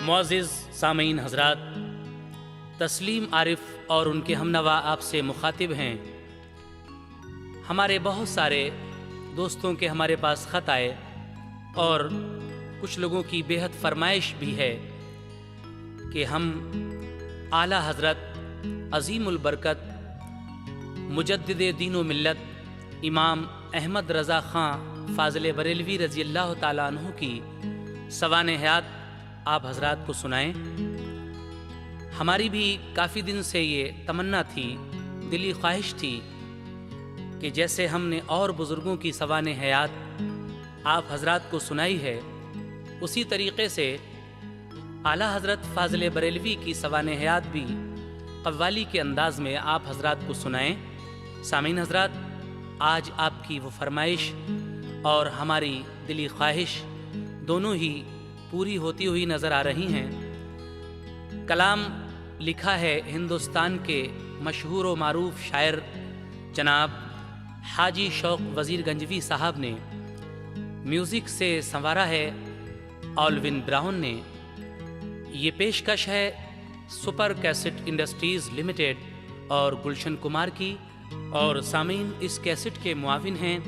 मुअज़्ज़िज़ सामीन हज़रात, तस्लीम आरिफ और उनके हमनवा आपसे मुखातिब हैं। हमारे बहुत सारे दोस्तों के हमारे पास ख़त आए और कुछ लोगों की बेहद फरमाइश भी है कि हम आला हज़रत अज़ीमुल बरकत मुजद्दिद दीन व मिल्लत इमाम अहमद रज़ा ख़ां फ़ाज़िल बरेलवी रज़ी अल्लाह ताला अन्हु की सवाने हयात आप हज़रात को सुनाएं। हमारी भी काफ़ी दिन से ये तमन्ना थी, दिली ख्वाहिश थी कि जैसे हमने और बुज़ुर्गों की सवाने हयात आप हज़रात को सुनाई है, उसी तरीक़े से आला हज़रत फ़ाज़िल बरेलवी की सवाने हयात भी कव्वाली के अंदाज़ में आप हज़रात को सुनाएं। सामीन हज़रात, आज आपकी वो फरमाइश और हमारी दिली ख्वाहिश दोनों ही पूरी होती हुई नज़र आ रही हैं। कलाम लिखा है हिंदुस्तान के मशहूर व मारूफ शायर जनाब हाजी शौक वज़ीर गंजवी साहब ने। म्यूज़िक से संवारा है ऑलविन ब्राउन ने। ये पेशकश है सुपर कैसेट इंडस्ट्रीज़ लिमिटेड और गुलशन कुमार की, और सामीन इस कैसेट के मुआविन हैं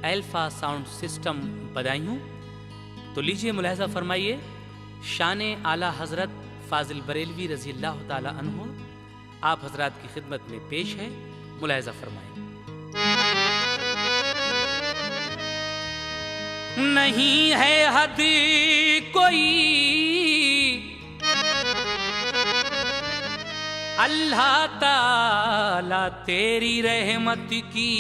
अल्फ़ा साउंड सिस्टम बदायूं। तो लीजिए मुलाहिज़ा फरमाइए, शान आला हज़रत फ़ाज़िल बरेलवी रज़ी अल्लाह ताला अन्हु आप हज़रात की खिदमत में पेश है। मुलाहिज़ा फरमाइए। नहीं है हद कोई अल्लाह ताला तेरी रहमत की,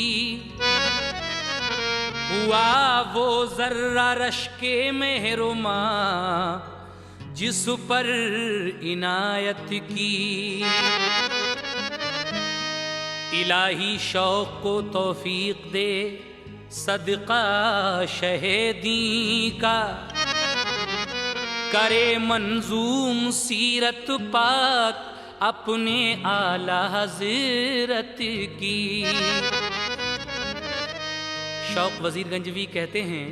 हुआ वो ज़र्रा रश्के मेहरुमा जिस पर इनायत की। इलाही शौक को तौफीक दे सदका शहीदी का, करे मंजूम सीरत पाक अपने आला हज़रत की। शौक वज़ीर गंजवी कहते हैं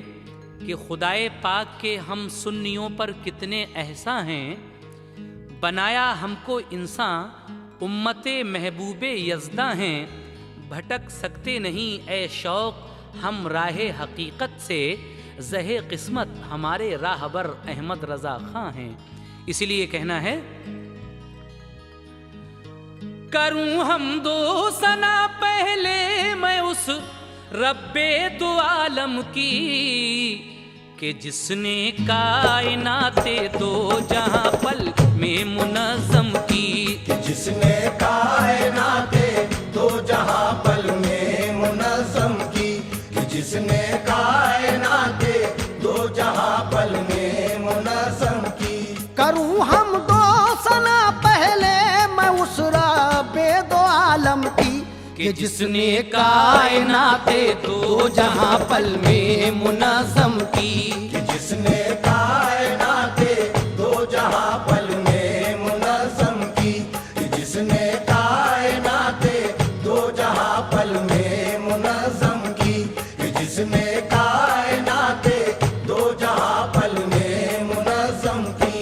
कि खुदाए पाक के हम सुन्नियों पर कितने एहसा हैं, बनाया हमको इंसान उम्मते महबूबे यज़दा हैं, भटक सकते नहीं ए शौक हम राहे हकीकत से, ज़हे किस्मत हमारे राहबर अहमद रज़ा ख़ां हैं। इसीलिए कहना है, करूं हम दो सना पहले मैं उस रब्बे दो आलम की, कि जिसने कायनाते दो जहां पल में मुनज़्ज़म की। कि जिसने कायनाते दो जहां पल में मुनज़्ज़म की। कि जिसने कायनाते दो जहां पल में मुनज़्ज़म की। करूं हम दो सना पहले मैं उस रब्बे दो आलम की, कि जिसने कायनाते दो जहां पल में मुनज़्ज़म की। कि जिसने कायनाते दो जहां पल में मुनज़्ज़म की। कि जिसने कायनाते दो जहां पल में मुनज़्ज़म की। कि जिसने कायनाते दो जहां पल में मुनज़्ज़म की।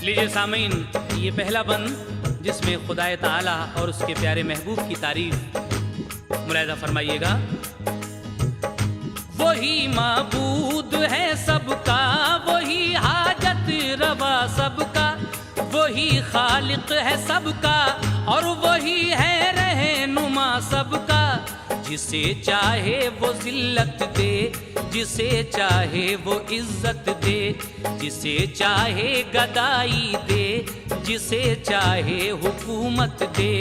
लीजिए सामीन, ये पहला बंद जिसमें खुदाए ताला और उसके प्यारे महबूब की तारीफ मुलाहिज़ा फरमाइएगा। वही माबूद है सबका, वही हाजत रवा सबका, वही खालिक है सबका और वही है रहनुमा सबका। जिसे चाहे वो जिल्लत दे, जिसे चाहे वो इज्जत दे, जिसे चाहे गदाई दे, जिसे चाहे हुकूमत दे।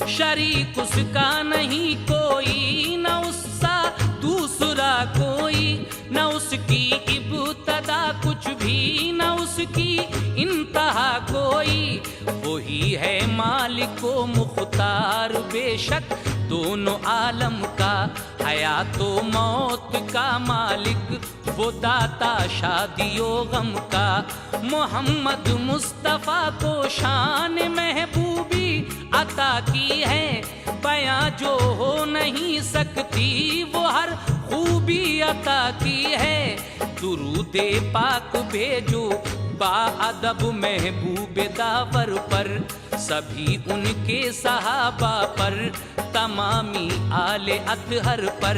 शरीक उसका नहीं कोई, न उसका दूसरा कोई, न उसकी इब्तदा कुछ भी, न उसकी इंतहा कोई। वही है मालिक व मुख्तार बेशक दोनों आलम का, हयातो मौत का मालिक वो दाता शादियो गम का। मोहम्मद मुस्तफ़ा को शान महबूबी अता की है, बयां जो हो नहीं सकती वो हर खूबी अता की है। दुरूदे पाक भेजो बाअदब महबूब दावर पर, सभी उनके सहाबा पर, तमामी आले अतहर पर।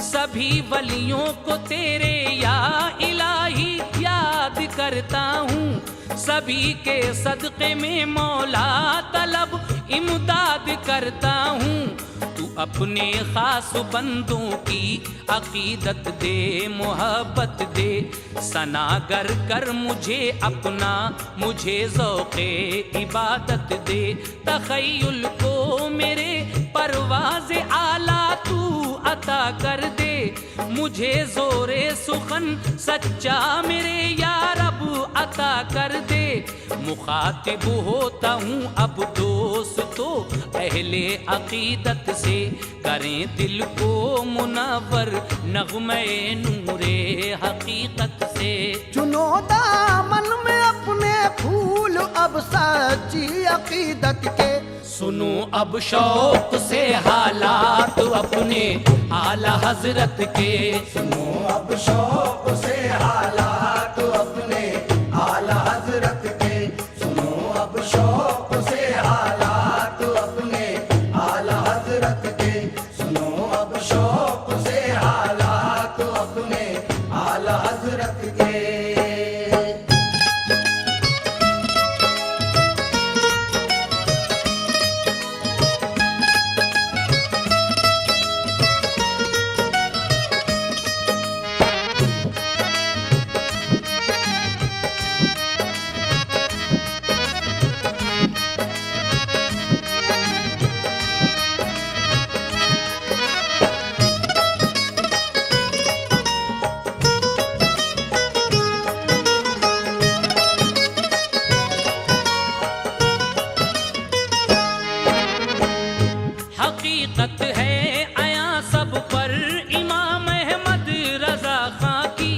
सभी वलियों को तेरे या इलाही याद करता हूँ, सभी के सदक़े में मौला तलब इमदाद करता हूँ। तू अपने खास बंदों की अकीदत दे, मोहब्बत दे, सनागर कर मुझे अपना, मुझे ज़ौक़े इबादत दे। तख़य्युल को मेरे परवाज़े आला तू अता कर दे, मुझे ज़ोरे सुखन सच्चा मेरे या रब अता कर दे। मुखातिब होता हूँ अब दोस्तों अहले अकीदत से, करें दिल को मुनव्वर नग़्मे नूरे हकीकत से। चुनो दामन में अपने फूल अब सच्ची अकीदत के, सुनो अब शौक से हालात अपने आला हजरत के। सुनो अब शौक से हालात अपने आला हजरत के। सुनो अब शौक से हालात अपने आला हजरत के। सुनो अब शौक से हालात अपने आला हजरत के। हकीकत है आया सब पर इमाम अहमद रजा खां की,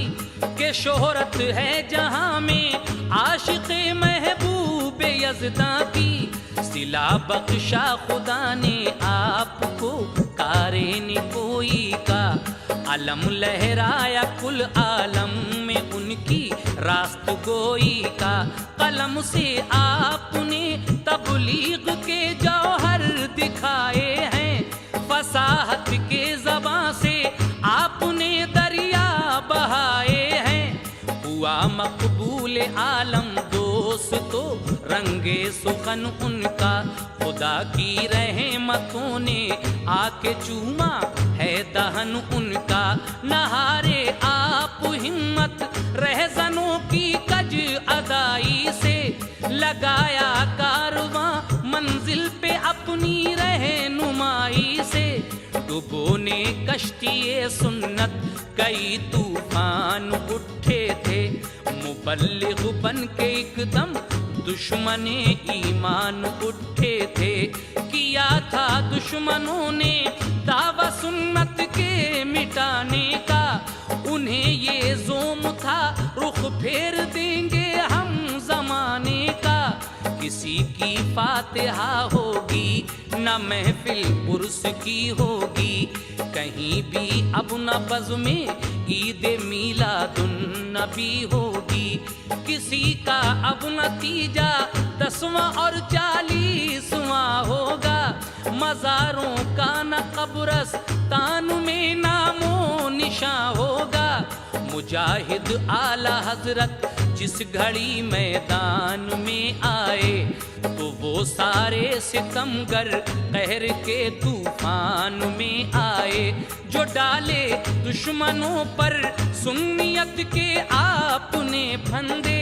के शोहरत है जहां में आशिक़े महबूब यज़दा की। सिला बख्शा खुदा ने आपको कारे निकोई का, अलम लहराया कुल आलम में उनकी रास्त गोई का। कलम से आपने तबलीग के जौहर दिखाए हैं, फसाहत के ज़बां से आपने दरिया बहाए हैं। हुआ मकबूल आलम दोस्तों रंगे सुखन उनका, खुदा की रहमतों ने आके चूमा है दहन उनका। नहारे आप हिम्मत रहज़नों की कज अदाई से, लगाया कारवां मंजिल पे अपनी रहनुमाई से। डुबोने कश्तिए सुन्नत कई तूफान उठे थे, मुबल्लिग बन के एकदम दुश्मने ईमान उठे थे। किया था दुश्मनों ने दावा सुन्नत के मिटाने का, उन्हें ये ज़ोम था रुख फेर देंगे हम ज़माने का। किसी की फातिहा होगी न महफिल उर्स की होगी, कहीं भी अब न बज़्म ईद मीलादुन नबी होगी। किसी का अब नतीजा 10वां और 40वां होगा, मज़ारों का न कब्रस्तान में नामो निशां होगा। मुजाहिद आला हजरत जिस घड़ी मैदान में आए, तो वो सारे सितमगर कहर के तूफान में आए। जो डाले दुश्मनों पर सुन्नियत के आपने फंदे,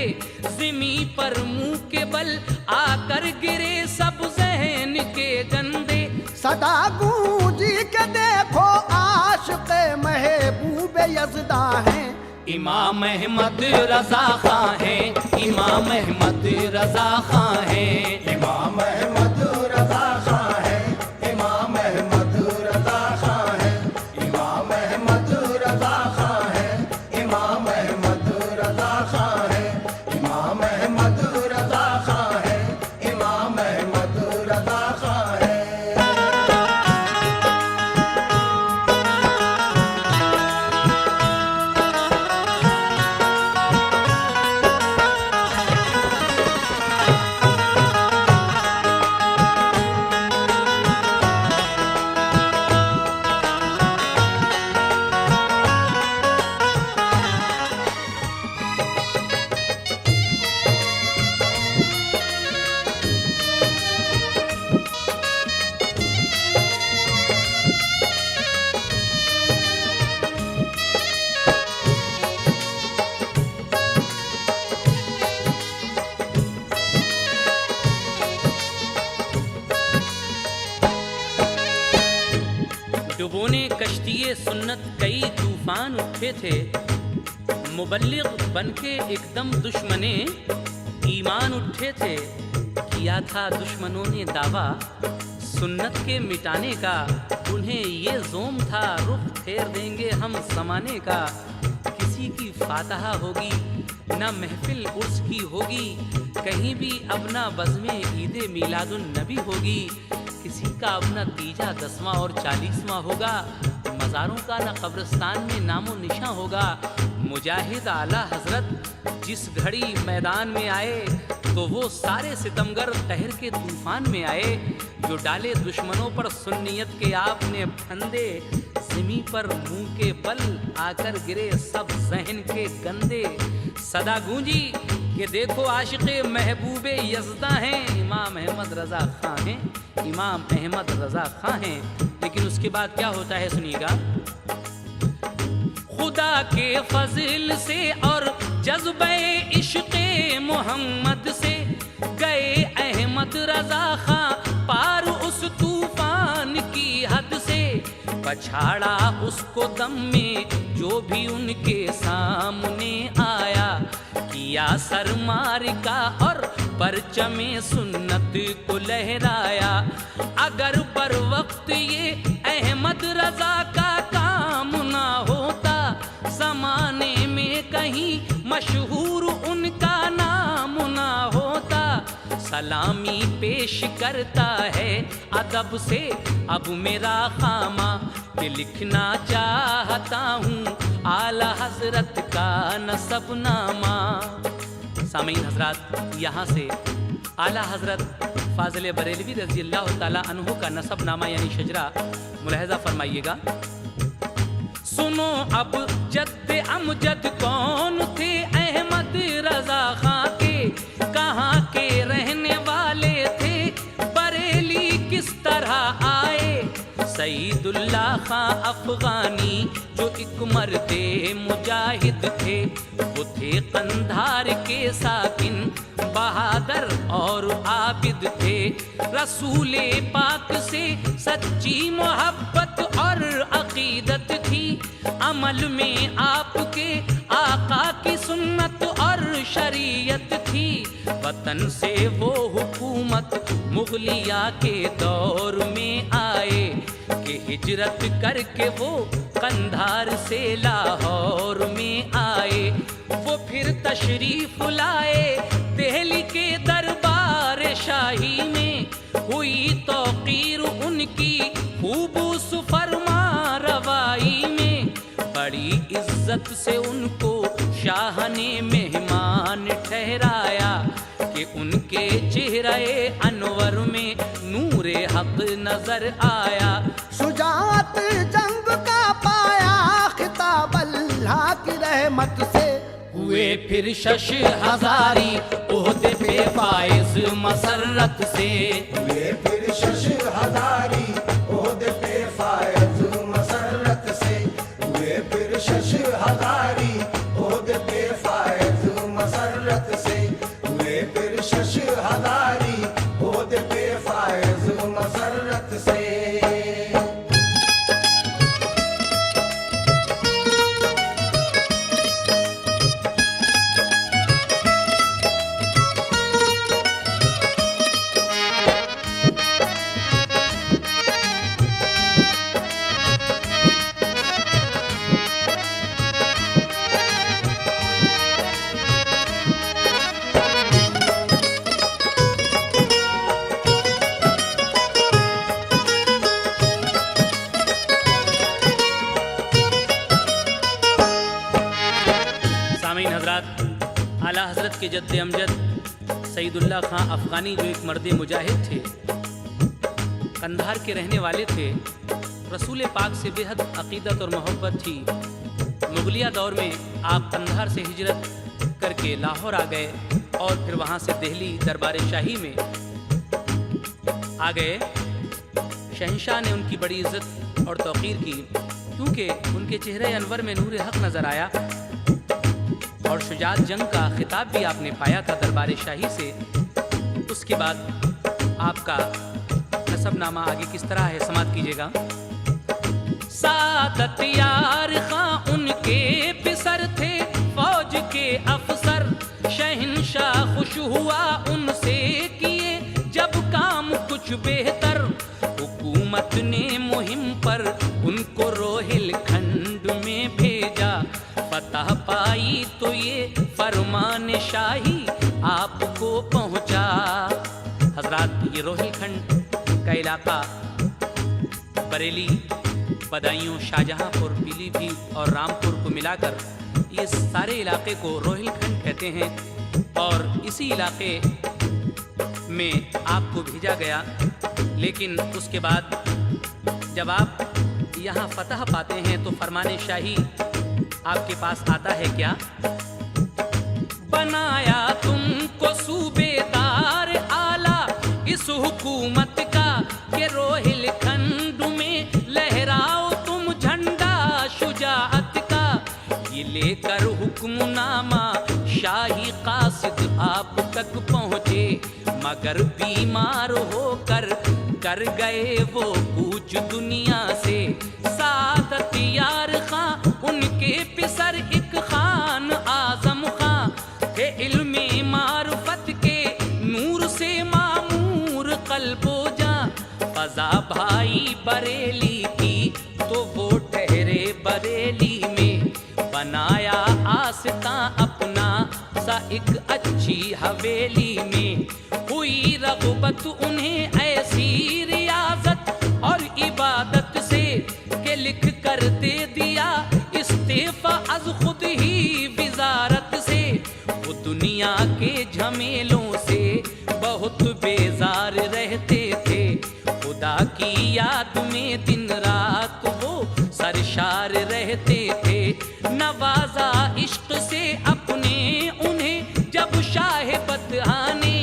ज़मी पर मुंह के बल आकर गिरे सब ज़हन के गंदे। सदा गूंजी के देखो आशिक़ महबूब यज़दा हैं, इमाम अहमद रज़ा खां हैं, इमाम अहमद रज़ा खां हैं। इमाम अहमद रज़ा खां है, इमाम अहमद रज़ा खां है, इमाम अहमद रज़ा खां है, इमाम अहमद रज़ा खां है, इमाम अहमद रज़ा खां है, इमाम अहमद रज़ा खां है। डुबोने कश्तिये सुन्नत कई तूफान उठे थे, मुबल्लिग बनके एकदम दुश्मने ईमान उठे थे। किया था दुश्मनों ने दावा सुन्नत के मिटाने का, उन्हें ये ज़ोम था रुख फेर देंगे हम ज़माने का। किसी की फातहा होगी ना महफिल उर्स की होगी, कहीं भी अब ना बज़्मे ईद मिलादुन नबी होगी। किसी का अपना तीजा 10वां और 40वां होगा, मज़ारों का न कब्रिस्तान में नामो निशां होगा। मुजाहिद आला हजरत जिस घड़ी मैदान में आए, तो वो सारे सितमगर कहर के तूफान में आए। जो डाले दुश्मनों पर सुन्नियत के आपने फंदे, ज़मी पर मुंह के बल आकर गिरे सब ज़हन के गंदे। सदा गूंजी कि देखो आशिक़े महबूबे यज़दा हैं, इमाम अहमद रज़ा खां हैं, इमाम अहमद रज़ा खां हैं। लेकिन उसके बाद क्या होता है सुनिएगा। खुदा के फज़ल से और जज्बे इश्क़े मोहम्मद से गए अहमद रज़ा खां पार उस तूफान की हद से। पछाड़ा उसको दम में जो भी उनके सामने आया, किया सरमार का और परचमे सुन्नत को लहराया। अगर बर वक्त ये अहमद रज़ा का काम ना होता, ज़माने में कहीं मशहूर उनका नाम ना होता। सलामी पेश करता है अदब से अब मेरा खामा, कि लिखना चाहता हूँ आला हजरत का नसबनामा। सामीन हजरात, यहाँ से आला हजरत फाजिल बरेलवी रज़ी अल्लाह ताला अन्हु का नसबनामा यानी शजरा मुलाहजा फरमाइएगा। सुनो अब जद्द अमजद कौन थे अहमद रज़ा खां के, कहाँ के रहने वाले थे, बरेली किस तरह आए। सईदुल्लाह खां अफगानी जो एक मर्दे मुजाहिद थे, वो थे कंधार के साकिन बहादुर और आबिद थे। रसूले पाक से सच्ची मोहब्बत और अकीदत थी, अमल में आपके आका की सुन्नत और शरीयत थी। वतन से वो हुकूमत मुगलिया के दौर में आए, कि हिजरत करके वो कंधार से लाहौर में आए। वो फिर तशरीफ लाए दिल्ली के दरबार शाही में, हुई तौकीर उनकी खूबूस फरमा रवाई में। बड़ी इज्जत से उनको शाह ने मेहमान ठहराया, कि उनके चेहरे अनवर में नूरे हक नजर आया। शुजाअत जंग का पाया खिताब अल्लाह की रहमत से, हुए फिर शश हजारी ओहदे पे फाइज मसरत से। हुए फिर शश हजारी ओहदे पे फायज मसरत से। हुए फिर शश हजारी ओहदे पे फायज मसरत से। हुए फिर शश हजारी ओहदे पे फायज मसरत से। सामीन हजरात, आला हजरत के जद्द अमजद सईदुल्लाह खां अफ़गानी जो एक मर्द मुजाहिद थे, कंधार के रहने वाले थे, रसूल पाक से बेहद अक़ीदत और मोहब्बत थी। मुगलिया दौर में आप कंधार से हिजरत करके लाहौर आ गए और फिर वहाँ से दिल्ली दरबार शाही में आ गए। शहंशाह ने उनकी बड़ी इज़्ज़त और तौक़ीर की, क्योंकि उनके चेहरे अनवर में नूर हक़ नज़र आया और शुजात जंग का खिताब भी आपने पाया था दरबार शाही से। उसके बाद आपका नसबनामा आगे किस तरह है, समात कीजिएगा। सादत यार खां उनके पिसर थे, फौज के अफसर, शहंशाह खुश हुआ उनसे किए जब काम कुछ बेहतर। हुकूमत ने मुहिम पर उनको रोहिल खंड में भेजा, फतह पाई तो ये फरमान शाही आपको पहुंचा। हजरात, ये रोहिलखंड का इलाका बरेली, बदायूं, शाहजहांपुर, पीलीभीत और रामपुर को मिलाकर ये सारे इलाके को रोहिलखंड कहते हैं। और इसी इलाके में आपको भेजा गया, लेकिन उसके बाद जब आप यहाँ फतह पाते हैं तो फरमान शाही आपके पास आता है क्या? बनाया तुमको सूबेदार आला इस हुकूमत का, के रोहिलखंड में लहराओ तुम झंडा शुजाअत का। ये लेकर हुक्मनामा शाही कासिद आप तक पहुँचे, मगर बीमार होकर कर गए वो कूच दुनिया से। सादत यार खां उनके पिसर एक खान आजम खां थे, इल्मे मारुफत के नूर से मामूर कल्बो जा। फजा भाई बरेली की तो वो ठहरे बरेली में, बनाया आस्था अपना सा एक अच्छी हवेली में। हुई रग़बत उन्हें ऐसी रियाजत और इबादत से, के लिख कर दे दिया इस्तीफा अज खुद ही विजारत से। वो दुनिया के झमेलों से बहुत बेजार रहते थे, खुदा की याद में दिन रात वो सरशार रहते थे। नवाजा इश्क से अपने उन्हें जब शाह बदहा ने,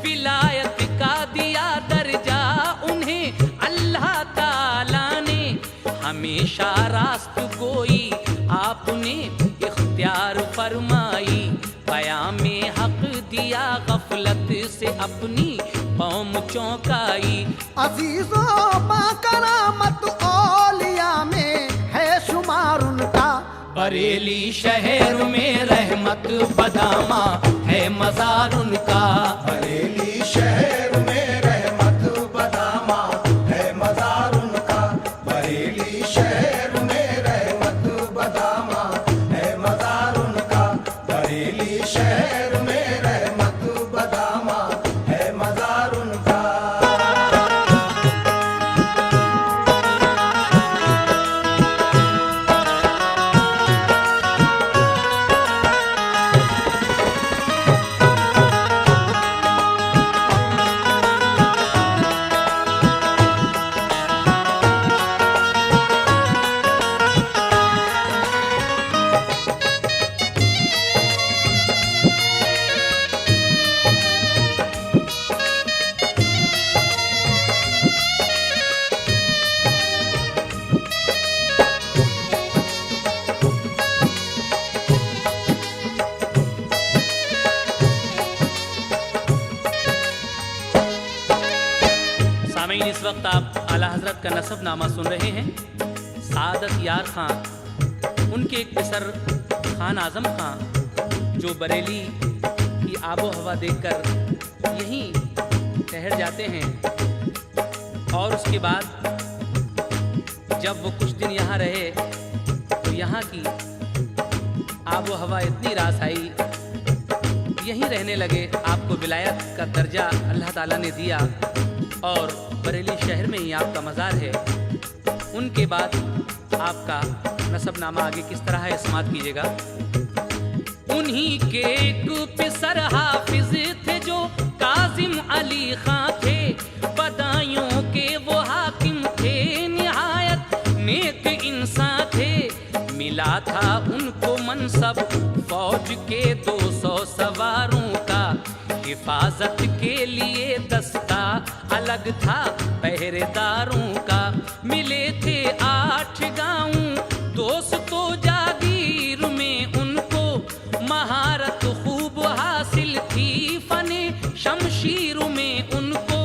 विलायत का दिया दर्जा उन्हें अल्लाह ताला ने। हमेशा रास्त गोई आपने इख्तियार फरमाई, बयां में हक दिया गफलत से अपनी कौम चौंकाई। अजीजों बाकरामत औलिया में है शुमार उनका, बरेली शहर में रहमत बदामा है मजार उनका। बरेली शहर में रहमत बदामा है मजार उनका। बरेली शहर में रहमत बदामा है मजार उनका। बरेली शहर में रहमत बदामा है मजार उनका। वक्त आप आला हजरत का नसबनामा सुन रहे हैं। सादत यार खां, उनके एक पिसर खान आजम खां, जो बरेली की आबो हवा देखकर यहीं ठहर जाते हैं, और उसके बाद जब वो कुछ दिन यहाँ रहे तो यहाँ की आबो हवा इतनी रास आई, यहीं रहने लगे। आपको विलायत का दर्जा अल्लाह ताला ने दिया और बरेली शहर में ही आपका मज़ार है। उनके बाद आपका नसबनामा आगे किस तरह है, समात कीजिएगा। उन्हीं के एक पिसर हाफिज थे जो काजिम अली खां थे, बदायूं के वो हाकिम थे, निहायत नेक इंसान थे। मिला था उनको मनसब फौज के 200 सवारों का, हिफाजत के लिए दस्ता अलग था पहरेदारों का। मिले थे 8 गाँव दोस्तों जागीर में उनको, महारत खूब हासिल थी फने शमशीर में उनको।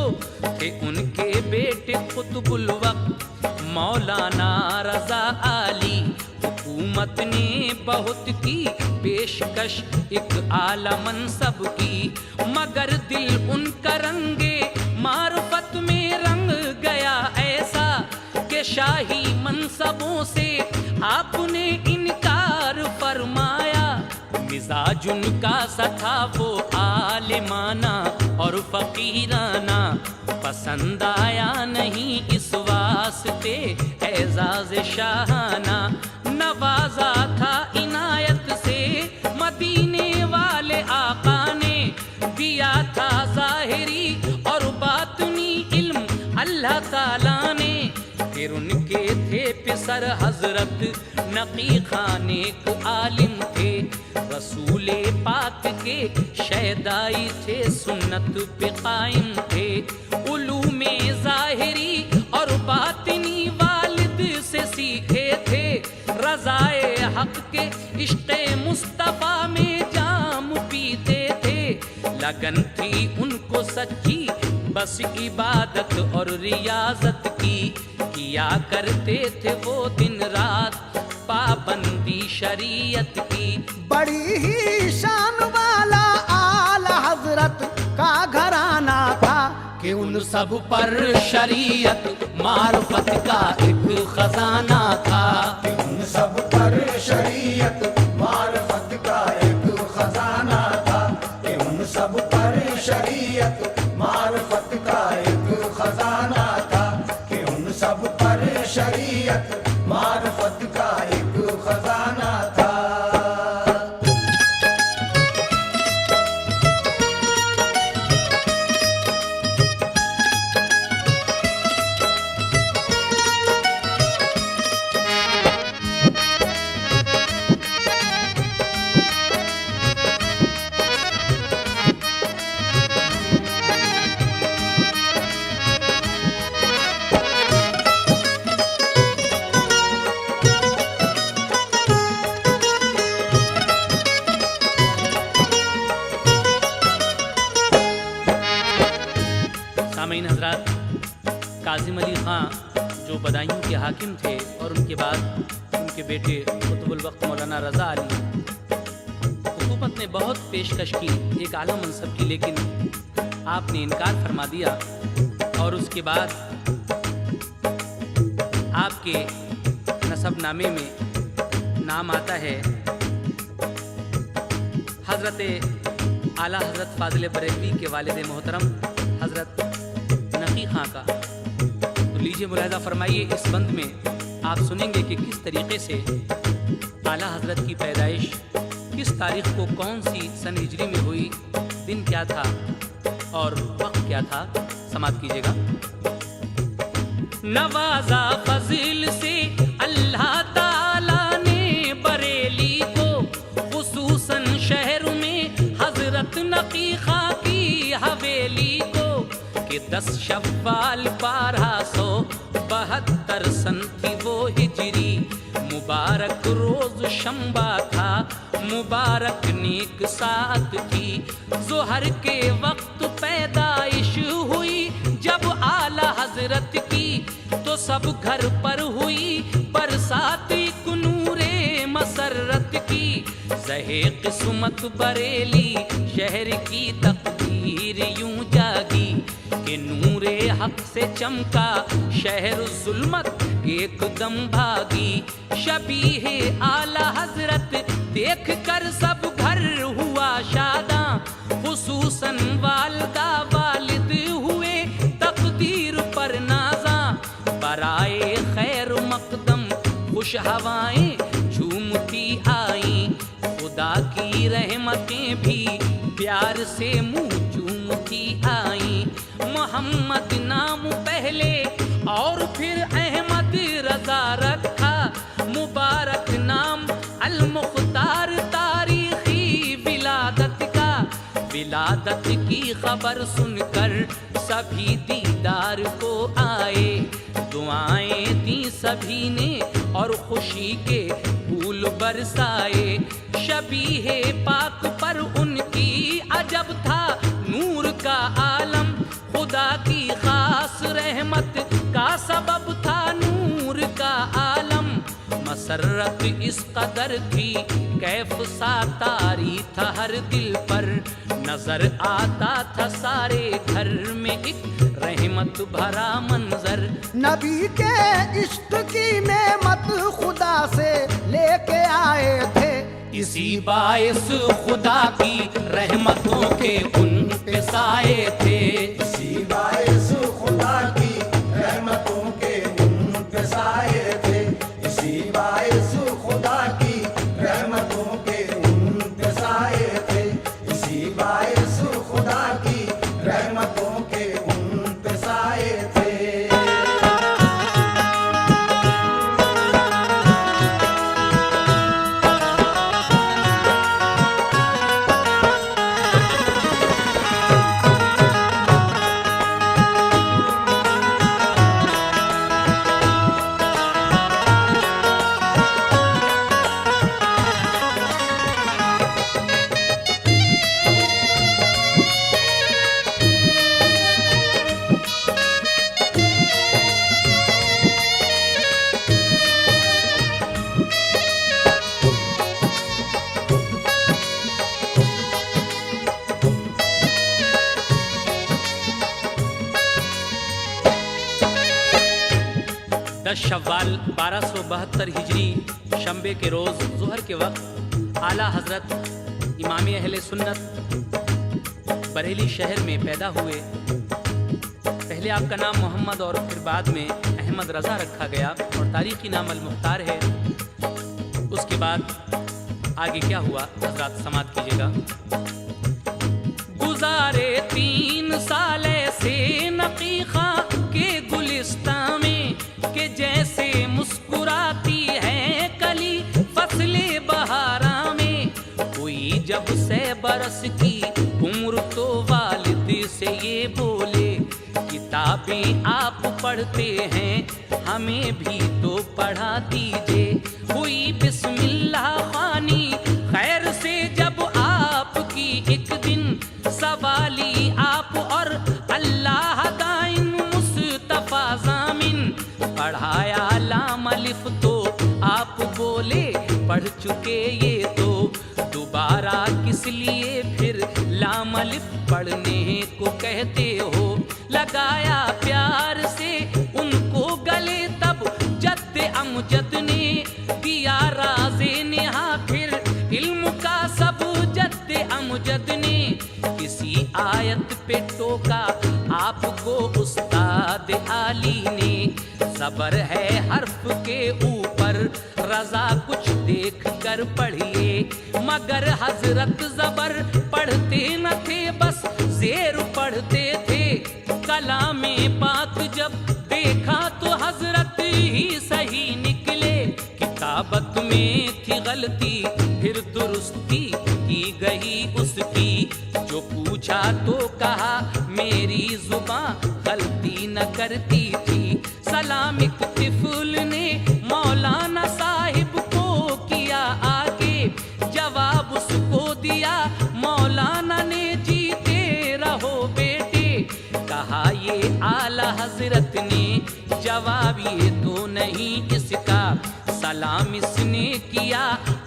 थे उनके बेटे कुतुबुल वक्त मौलाना रजा आली, हुकूमत ने बहुत की पेशकश एक आला मनसब की, मगर दिल उनका रंगे मार्फत में रंग गया ऐसा कि शाही मनसबों से आपने इनकार फरमाया। मिजाज उनका सथा वो आलिमाना और फकीराना, पसंद आया नहीं इस वास्ते एजाज शाहाना। नवाजा था इनायत से मदीने वाले आका ने, दिया था ज़ाहिरी और बातनी इल्म अल्लाह ताला ने। फिर उनके थे पिसर हजरत नकी खान एक आलिम थे, रसूले पाक के शहदाई थे, सुन्नत पे कायम थे। उलूमे ज़ाहिरी और बातिनी वालिद से सीखे थे, रज़ाए हक के इश्क़े मुस्तफ़ा में जाम पीते थे। लगन थी उनको सच्ची बस इबादत और रियाजत की, किया करते थे वो दिन रात पाबंदी शरीयत की। बड़ी ही शान वाला आला हजरत का घराना था कि उन सब पर शरीयत मार्फत का एक खजाना था। उन सब पर शरीयत मार्फत का एक खजाना था। उन सब पर शरीयत मार्फत का एक खजाना था। उन सब पर शरीयत मार्फत का एक खजाना था। सामीन हजरात, काजिम अली खां जो बदायूं के हाकिम थे और उनके बाद उनके बेटे कुतुबुल वक्त मौलाना रजा अली, हुकूमत ने बहुत पेशकश की एक आला मनसब की, लेकिन आपने इनकार फरमा दिया। और उसके बाद आपके नसबनामे में नाम आता है हज़रत आला हज़रत फाजिल बरेलवी के वालिद मोहतरम हज़रत नकी खां का। तो लीजिए मुलाहिज़ा फरमाइए, इस बंद में आप सुनेंगे कि किस तरीक़े से आला हज़रत की पैदाइश किस तारीख़ को कौन सी सन हिजरी में हुई, दिन क्या था और वक्त क्या था। समात कीजिएगा। नवाजा फज़िल से अल्लाह ताला ने बरेली को, खुसूसन शहर में हज़रत नकी खां की हवेली को, कि 10 शव्वाल 1272 सन थी वो हिजरी। मुबारक रोज शंबा था, मुबारक नेक साथ थी। ज़ोहर के वक्त पैदाइश हुई जब आला हजरत सब घर पर हुई बरसात एक नूरे मसरत की। सहे किस्मत बरेली शहर की तकदीर यूं जागी कि नूरे हक से चमका शहर जुल्मत एकदम भागी। शबीहे आला हजरत देख कर सब घर हुआ शादा, खुसूसन वालदा वालिद हुए तकदीर पर नाजा। बराए खैर मकदम खुश हवाएं झूमती आई, खुदा की रहमतें भी प्यार से मुंह चूमती आई। मोहम्मद नाम पहले और फिर अहमद रजा रखा, मुबारक नाम अल मुख्तार तारीखी विलादत का। विलादत की खबर सुनकर सभी दीदार को आए, दुआएं दी सभी ने और खुशी के फूल बरसाए। शबीहे पाक पर उनकी अजब था नूर का आलम, खुदा की खास रहमत का सबब था नूर का आलम। मसरत इस कदर थी कैफ सा तारी था हर दिल पर, नजर आता था सारे घर में एक रहमत भरा मंजर। नबी के इश्क की नेमत खुदा से लेके आए थे, इसी बायस खुदा की रहमतों के उन पे साए थे। इसी बायस खुदा की रहमतों के उन पे साए थे। इसी बायस खुदा की रहमतों के उन पे साए थे। इसी बायस खुदा की रहमतों के उन पे साए थे। शव्वाल 1272 हिजरी शंबे के रोज जुहर के वक्त आला हजरत इमाम अहले सुन्नत बरेली शहर में पैदा हुए। पहले आपका नाम मोहम्मद और फिर बाद में अहमद रजा रखा गया और तारीखी नाम अल मुख्तार है। उसके बाद आगे क्या हुआ हजरत समात कीजिएगा। गुजारे 3 साल से नकीखा के गुलिस्तान में के जैसे मुस्कुराती है कली फसले बहारा में। हुई जब से बरस की उम्र तो वालिद से ये बोले, किताबें आप पढ़ते हैं हमें भी तो पढ़ा दीजिए। हुई बिस्मिल्लाह खानी खैर से जब आपकी एक दिन, सवाली आप और अल्लाह दाइन मुस्तफा जामिन। पढ़ाया लाम अलिफ तो आप बोले पढ़ चुके ये तो, दोबारा किस लिए फिर लाम अलिफ पढ़ने को कहते हो। लगाया प्यार से उनको गले तब जद्दे अमजद ने, दिया राज़े नेहा फिर इल्म का सब जद्दे अमजद ने। किसी आयत पे टोका आपको उस्ताद आली ने, सबर है हर्फ के ऊपर रजा कुछ देख कर पढ़िए। मगर हजरत जबर पढ़ते न थे बस जेर पढ़ते थे। कलामे पाक जब देखा तो हजरत ही सही निकले। किताबत में थी गलती फिर दुरुस्ती की गई उसकी। जो पूछा तो कहा मेरी जुबान गलती न करती थी। सलाम एक तिफुल ने मौलाना साहिब को किया आगे, जवाब उसको दिया मौलाना ने जीते रहो बेटे। कहा ये आला हजरत ने जवाब ये तो नहीं इसका, सलाम इसने किया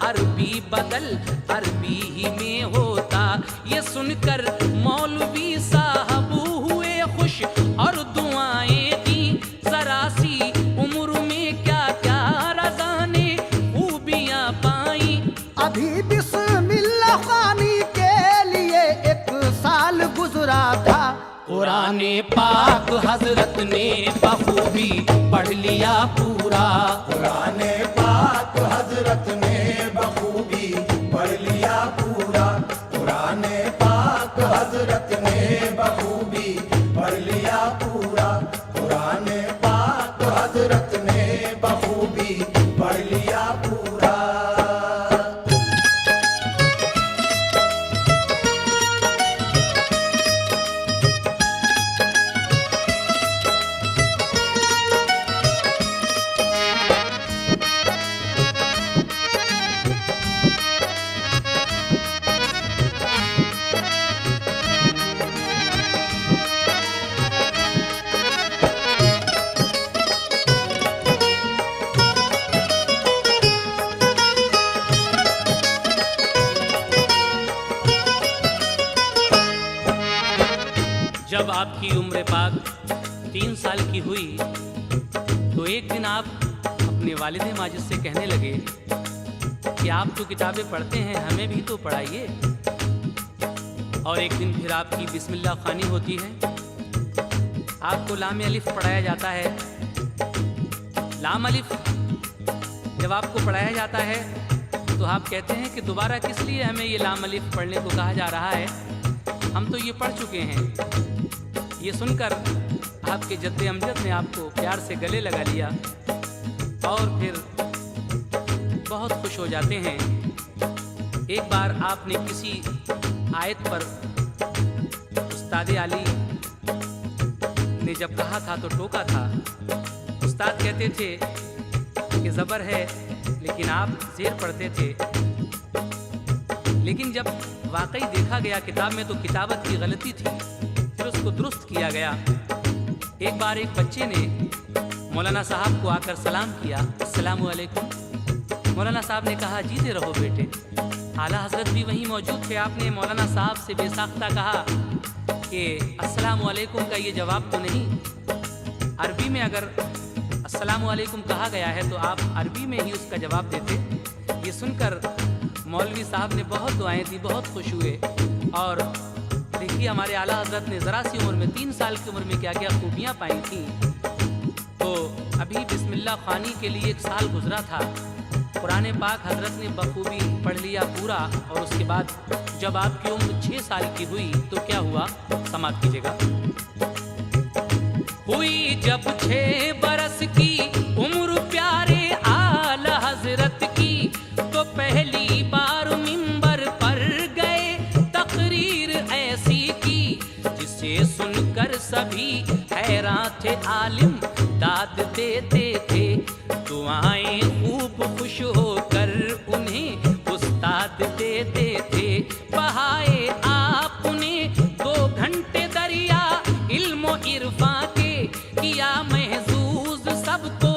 अरबी बदल अरबी ही में होता। ये सुनकर मौलवी साहब हुए खुश और दुआएं दी, जरा सी उम्र में क्या क्या रज़ा ने खूबियां पाई। अभी बिस्मिल्लाह खानी के लिए 1 साल गुजरा था, कुराने पाक हजरत ने बखूबी पढ़ लिया पूरा। कुराने पाक हजरत ने बखूबी पढ़ लिया पूरा। कुराने पाक हजरत ने बखूबी पढ़ लिया पूरा। कुराने पाक हजरत ने बखूबी पढ़ लिया पूरा। जब आपकी उम्र पाक 3 साल की हुई तो एक दिन आप अपने वालिद माजिद से कहने लगे कि आप तो किताबें पढ़ते हैं, हमें भी तो पढ़ाइए। और एक दिन फिर आपकी बिस्मिल्लाह खानी होती है, आपको लाम अलिफ पढ़ाया जाता है। लाम अलिफ जब आपको पढ़ाया जाता है तो आप कहते हैं कि दोबारा किस लिए हमें ये लाम अलिफ पढ़ने को कहा जा रहा है, हम तो ये पढ़ चुके हैं। ये सुनकर आपके जद्दे अमजद ने आपको प्यार से गले लगा लिया और फिर बहुत खुश हो जाते हैं। एक बार आपने किसी आयत पर उस्ताद आली ने जब कहा था तो टोका था। उस्ताद कहते थे कि ज़बर है, लेकिन आप ज़ेर पढ़ते थे। लेकिन जब वाकई देखा गया किताब में तो किताबत की गलती थी, फिर उसको दुरुस्त किया गया। एक बार एक बच्चे ने मौलाना साहब को आकर सलाम किया, अस्सलामु अलैकुम। मौलाना साहब ने कहा, जीते रहो बेटे। आला हजरत भी वहीं मौजूद थे। आपने मौलाना साहब से बेसाख्ता कहा कि अस्सलामु अलैकुम का ये जवाब तो नहीं, अरबी में अगर अस्सलामु अलैकुम कहा गया है तो आप अरबी में ही उसका जवाब देते। ये सुनकर मौलवी साहब ने बहुत दुआएं दी, बहुत खुश हुए। और देखिए हमारे आला हजरत ने ज़रा सी उम्र में 3 साल की उम्र में क्या क्या खूबियाँ पाई थी। तो अभी बिस्मिल्लाह खानी के लिए 1 साल गुजरा था। कुरान पाक हजरत ने बखूबी पढ़ लिया पूरा। और उसके बाद जब आपकी उम्र 6 साल की हुई तो क्या हुआ, समाप्त कीजिएगा। हुई जब 6 बरस की उम्र प्यारे आला हजरत की, तो पहली बार मिंबर पर गए तकरीर ऐसी की, जिसे सुनकर सभी हैरान थे, आलिम दाद देते थे। दुआएं खूब खुश होकर उन्हें उस्ताद देते थे। बहाए आपने 2 घंटे दरिया इल्म इरफा के, किया महजूज सबको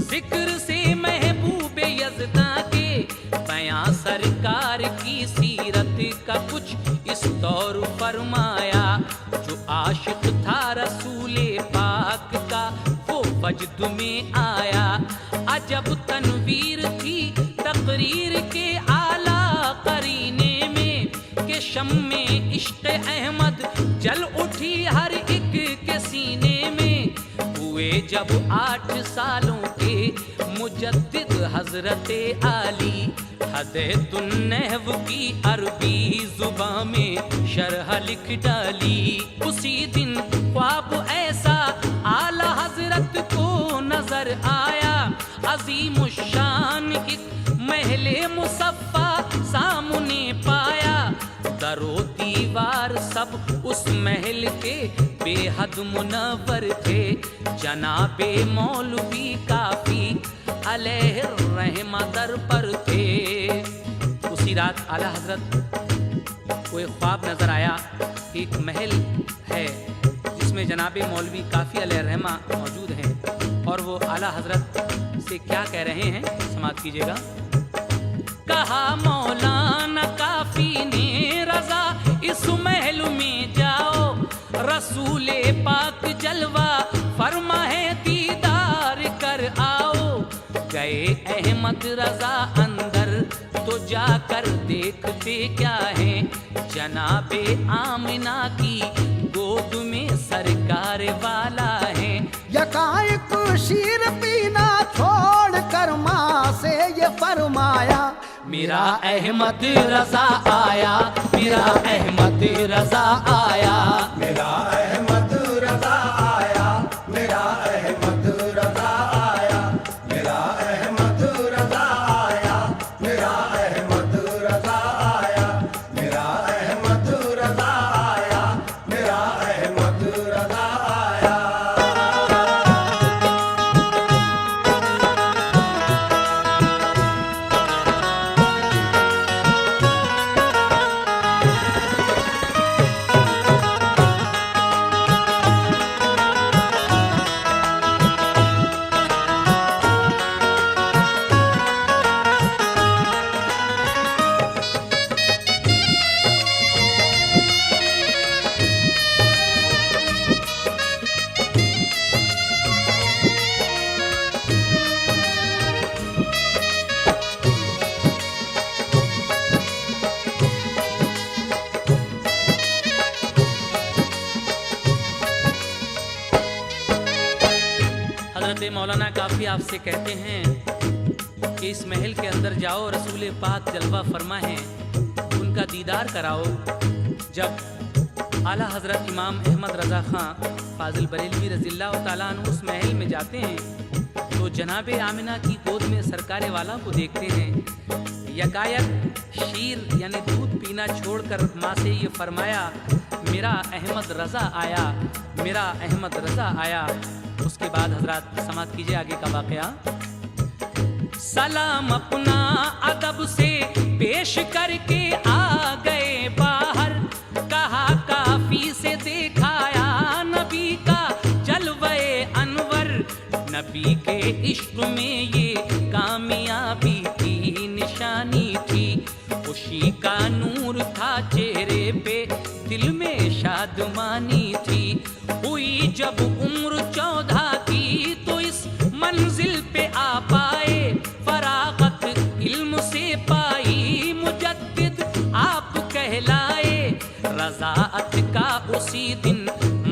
जिक्र से महबूब यज़दा के। बयां सरकार की सीरत का कुछ इस दौर फरमाया, जो आशिक था रसूले पाक का वो वजद में आया। अजब तनवीर थी तकरीर के आला करीने में, के शम्मे इश्क़ अहमद जल उठी हर एक के सीने में। हुए जब 8 सालों के मुजद्दिद हजरते आली, हदयतुन नहव की अरबी जुबान में शरह लिख डाली। उसी दिन ख्वाब ऐसा आला हजरत को नजर आया, अजीमुशान एक महले मुसफ्फा सामने पाया। दरो दीवार सब उस महल के बेहद मुनव्वर थे, जनाबे मौलवी काफी अलैहि रहमा दर पर थे। उसी रात आला हजरत को एक ख्वाब नजर आया कि एक महल है जिसमें जनाबे मौलवी काफी अलैहि रहमा मौजूद हैं। और वो आला हजरत से क्या कह रहे हैं, समाप्त कीजिएगा। कहा मौलाना काफी ने रजा, इस महल में जाओ, रसूले पाक जलवा फरमा है, दीदार कर आओ। गए अहमद रजा अंदर, तो जाकर देखते क्या है, जनाबे आमिना की गोद में सरकार वाला है। यकायक शीर पीना छोड़ कर माँ से ये फरमाया, मेरा अहमद रजा आया, मेरा अहमद रजा आया। मेरा अहमद रजा आया, मेरा अहमद रजा आया, मेरा अहमद रजा आया, मेरा अहमद रजा आया, मेरा अहमद रजा आया, मेरा अहमद रजा आया। हजरत मौलाना काफी आपसे कहते हैं कि इस महल के अंदर जाओ, रसूल पाक जलवा फरमा है, उनका दीदार कराओ। जब आला हजरत इमाम अहमद रजा खां फाजिल बरेलवी रज़ियल्लाहु ताला अन्हु उस महल में जाते हैं, तो जनाबे आमिना की गोद में सरकारे वाला को देखते हैं। यकायक शीर यानी दूध पीना छोड़कर माँ से ये फरमाया, मेरा अहमद रजा आया, मेरा अहमद रजा आया। उसके बाद हजरत समाप्त कीजिए आगे का वाकया। सलाम अपना अदब से पेश करके आ गए बाहर, कहा काफी से दिखाया नबी का जलवे अनवर। नबी के इश्क में ये कामयाबी की निशानी थी, खुशी का नूर था चेहरे पे, दिल में शादमानी थी। हुई जब उम्र 14 की, तो इस मंजिल पे आ पाए, फरागत इल्म से पाई, मुजद्दिद आप कहलाए। रज़ाअत का उसी दिन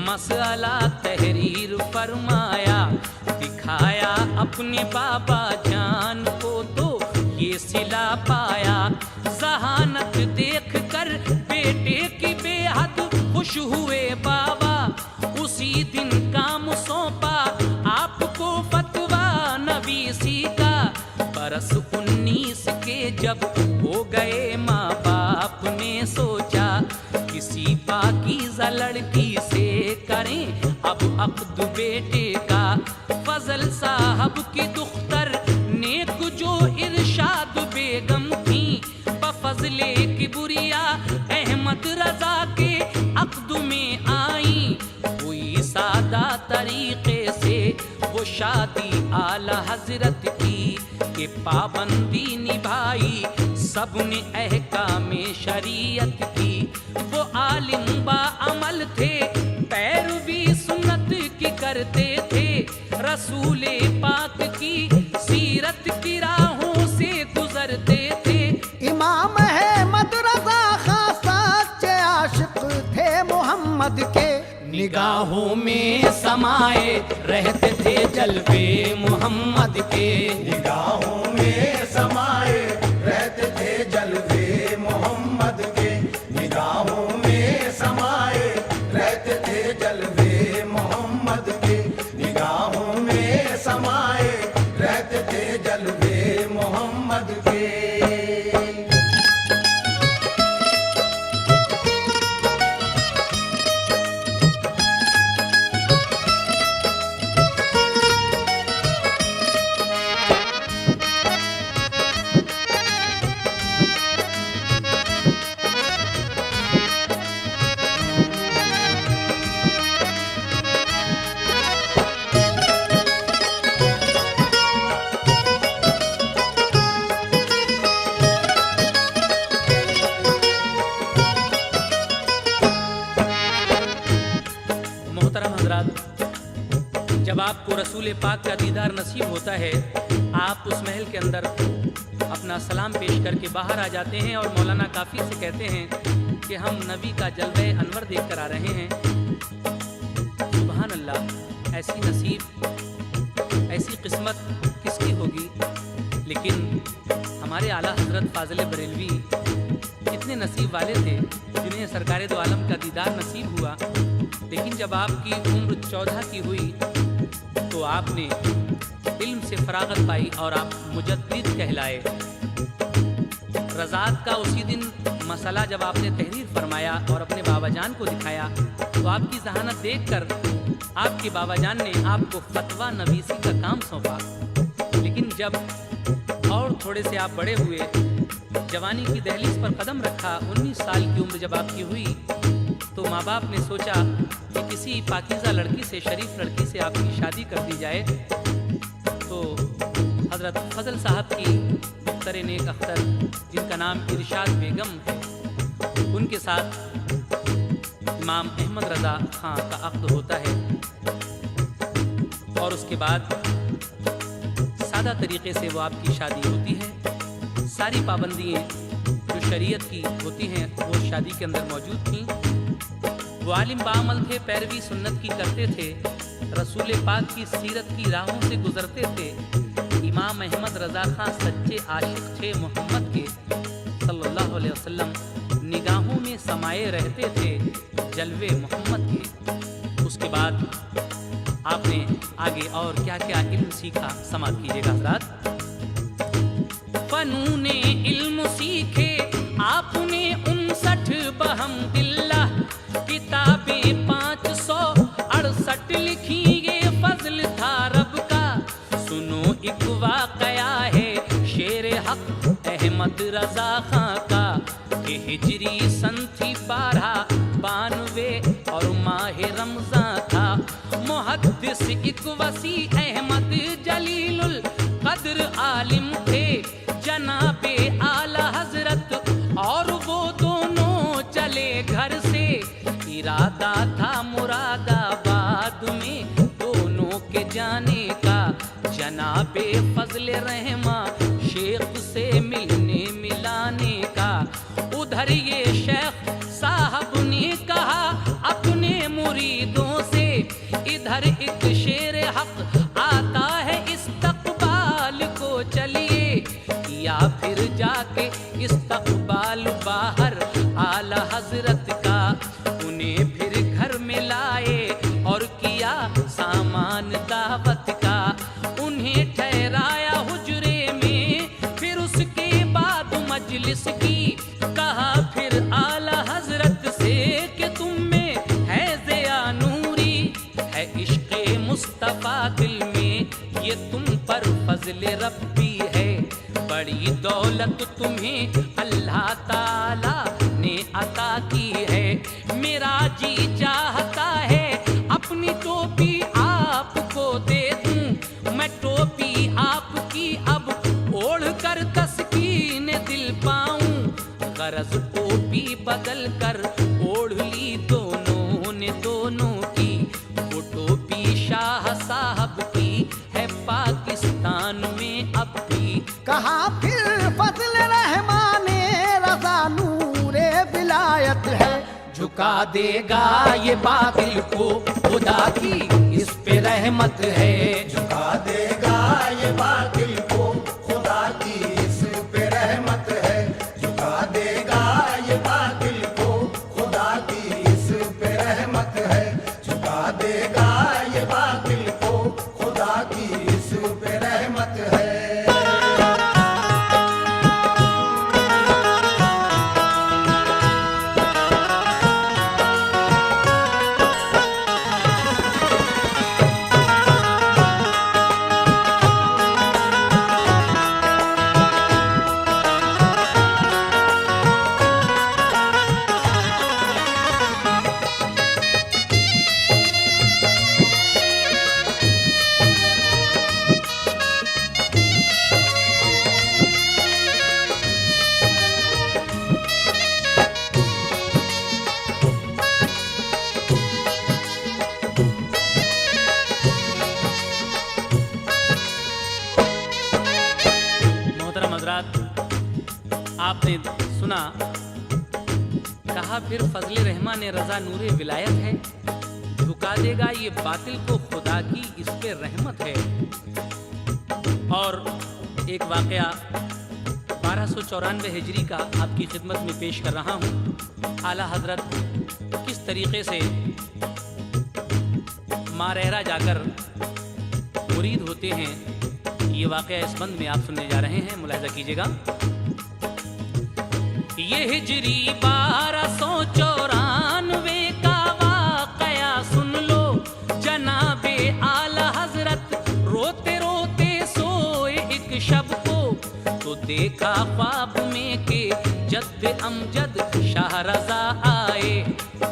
मसला तहरीर फरमाया, दिखाया अपने बाबा जान को तो ये सिला पाया। जहानत देख कर बेटे की बेहद खुश हुए बाबा, उसी दिन काम सौंपा आपको फतवा नवीसी का। बरस 19 के जब हो गए, माँ बाप ने सोचा, किसी पाकीज़ा लड़की से करें अब अक़्द बेटे का। फजल साहब की दुख्तर नेक जो इरशाद बेगम थी, बफजले की बुरिया अहमद रजा के अक़्द में आई। हुई सादा तरीके से वो शादी आला हजरत की, के पाबंदी निभाई सबने अहकामे शरीयत की। वो आलिम बा अमल थे, पैरवी सुन्नत की करते थे, रसूले पाक की सीरत की राहों से गुजरते थे। इमाम अहमद रजा खां सच्चे आशिक थे मोहम्मद के, निगाहों में समाए रहते थे जलवे मोहम्मद के। निगाहों में समाए रहते थे जलवे मोहम्मद के, निगाहों में समाए रहते थे जलवे मोहम्मद के, निगाहों में समाए रहते थे जलवे मोहम्मद के। बाद जब आपको रसूल पाक का दीदार नसीब होता है, आप उस महल के अंदर अपना सलाम पेश करके बाहर आ जाते हैं और मौलाना काफ़ी से कहते हैं कि हम नबी का जलवे अनवर देख कर आ रहे हैं। सुभान अल्लाह, ऐसी नसीब, ऐसी किस्मत किसकी होगी। लेकिन हमारे आला हज़रत फ़ाज़िल बरेलवी कितने नसीब वाले थे जिन्हें सरकार दो आलम का दीदार नसीब हुआ। लेकिन जब आपकी उम्र 14 की हुई तो आपने इल्म से फरागत पाई और आप मुजद्दिद कहलाए। रज़ात का उसी दिन मसला जब आपने तहरीर फरमाया और अपने बाबा जान को दिखाया तो आपकी जहानत देखकर आपके बाबा जान ने आपको फतवा नवीसी का काम सौंपा। लेकिन जब और थोड़े से आप बड़े हुए, जवानी की दहलीज पर कदम रखा, 19 साल की उम्र जब आपकी हुई तो माँ बाप ने सोचा कि किसी पाकीज़ा लड़की से, शरीफ लड़की से आपकी शादी कर दी जाए। तो हज़रत फजल साहब की पुख्तर नेक अख्तर, जिनका नाम इरशाद बेगम है, उनके साथ इमाम अहमद रज़ा ख़ां का अक़्द होता है। और उसके बाद सादा तरीक़े से वो आपकी शादी होती है। सारी पाबंदियाँ जो शरीयत की होती हैं वो शादी के अंदर मौजूद थीं। वो आलिम बामल थे, पैरवी सुन्नत की करते थे, रसूल पाक की सीरत की राहों से गुजरते थे। इमाम अहमद रज़ा ख़ां सच्चे आशिक थे मोहम्मद के सल्लल्लाहु अलैहि वसल्लम, निगाहों में समाये रहते थे जलवे मोहम्मद के। उसके बाद आपने आगे और क्या क्या इल्म सीखा, समात कीजिएगा हज़रात। फ़नूने इल्म सीखे आपने 59 बहम्दिल्लाह, किताबें 568 लिखी, ये फजल था रब का। सुनो एक वाक़या है शेर हक अहमद रज़ा ख़ां का, कि हिजरी सन थी 1292 और माह रमज़ान था। मुहद्दिस एक वसी अहमद जलीलुल कद्र आलिम थे, जनाबे आला हज़रत और वो दोनों चले घर से। इरादा था मुरादाबाद में दोनों के जाने का, जनाबे फजल रहमा शेख से मिलने मिलाने का। उधर ये शेख साहब ने कहा अपने मुरीदों से, इधर एक शेर हक आता है इस्तकबाल को चलिए, या फिर जाके इस्तकबाल बाहर आला हज़रत का। उन्हें फिर घर में लाए और किया सामान दावत का, उन्हें ठहराया हुजरे में, फिर उसके बाद मजलिस की। कहा फिर आला हज़रत से कि तुम में है ज़िया नूरी, है इश्क़े मुस्तफ़ा दिल में, ये तुम पर फज़ल रब्बी है। बड़ी दौलत तुम्हें अल्लाह ताला ने अता की है। मेरा जी चाहता है अपनी टोपी आपको दे दूं, मैं टोपी आपकी अब ओढ़ कर तस्कीन दिल पाऊं। गरज टोपी बदल कर ओढ़ ली दोनों ने दोनों की, वो टोपी शाह साहब की है पाकिस्तान में अब भी। कहा फिर फजल रहमाने रज़ा नूरे विलायत है, झुका देगा ये बातिल को खुदा की इस पे रहमत है। झुका देगा ये बातिल को खुदा की इस पे रहमत है। झुका देगा ये बातिल को खुदा की इस पे रहमत है। झुका देगा ये बातिल को खुदा की इस पे रहमत है। आपने सुना, कहा फिर फजले रहमान ने रजा नूरे विलायत है, झुका देगा ये बातिल को खुदा की इस पे रहमत है। और एक वाकया 1294 हिजरी का आपकी खिदमत में पेश कर रहा हूँ। आला हजरत किस तरीके से मारहरा जाकर मुरीद होते हैं, ये वाकया इस बंद में आप सुनने जा रहे हैं, मुलाहिजा कीजिएगा। ये हिजरी 1294 का वाकया सुन लो, जनाबे आला हजरत रोते रोते सोए एक शब को, तो देखा ख्वाब में के जद्द अमजद शाह रजा आए,